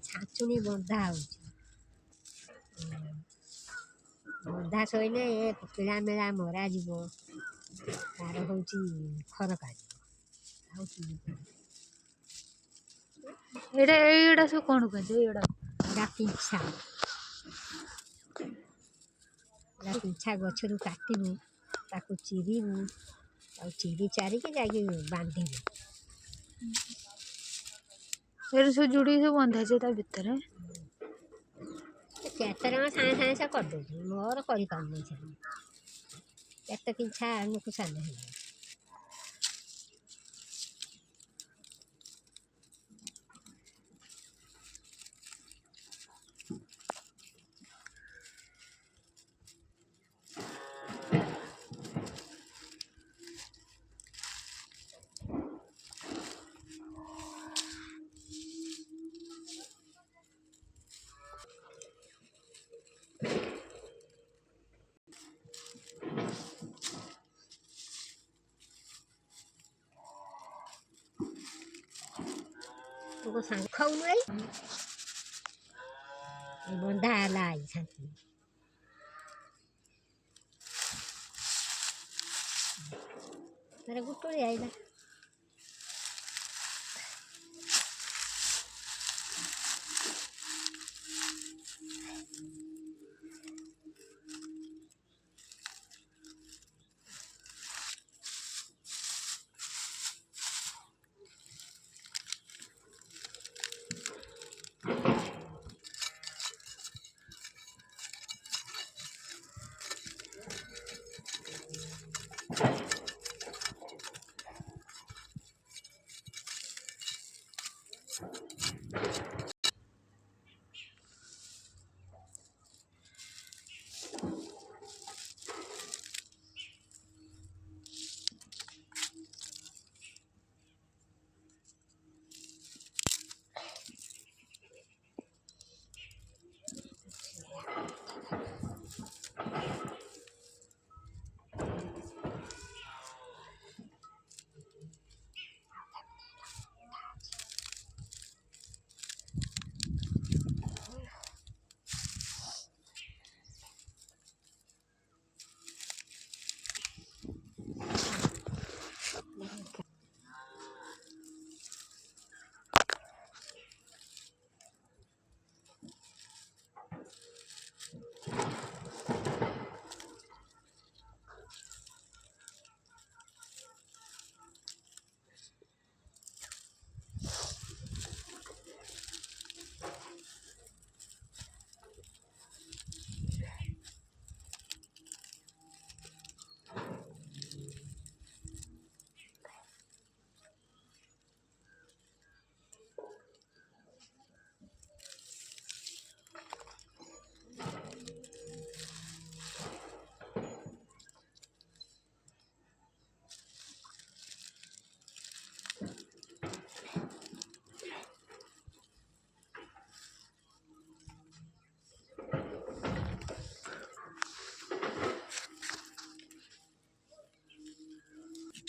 ଛାଞ୍ଚୁଣି ବନ୍ଧା ହେଉଛି। ବନ୍ଧା ସଇଲେ ଏ ପିଳା ମେଳା ମରାଯିବ, ତାର ହେଉଛି ଖର କାଢ଼ିବ। ଆଉ ଏଇଟା ସବୁ କ'ଣ କୁହନ୍ତି? ଏଇଟା ପିଛା। ଏଇଟା ପିଛା ଗଛରୁ କାଟିବୁ, ତାକୁ ଚିରିବୁ, ଆଉ ଚିରି ଚାରିକି ଯାଇକି ବାନ୍ଧିବୁ। ଏଇଟା ସବୁ ଯୋଡ଼ିକି ସବୁ ବନ୍ଧାଯାଏ ତା ଭିତରେ। କେତେ ଜଣ ସାଙ୍ଗେ ସାଙ୍ଗେ ସେ କରିଦେଉଛି, ମୋର କରିପାରୁନି ସେ। କେତେ ପିଛା ଆମକୁ ସାରିଲେ ହେଲା। ତୁ ସାଙ୍ଗ ଖାଉନୁ ଏଇ ବନ୍ଧା ହେଲା ଏଇ ଛାଞ୍ଚୁଣି। ତାର ଗୁଟୁଳି ଆଇଲା।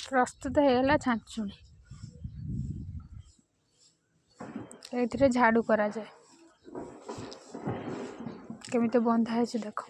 ପ୍ରସ୍ତୁତ ହେଇଗଲା ଛାଞ୍ଚୁଣି। ଏଇଥିରେ ଝାଡ଼ୁ କରାଯାଏ। କେମିତି ବନ୍ଧା ହେଇଛି ଦେଖ।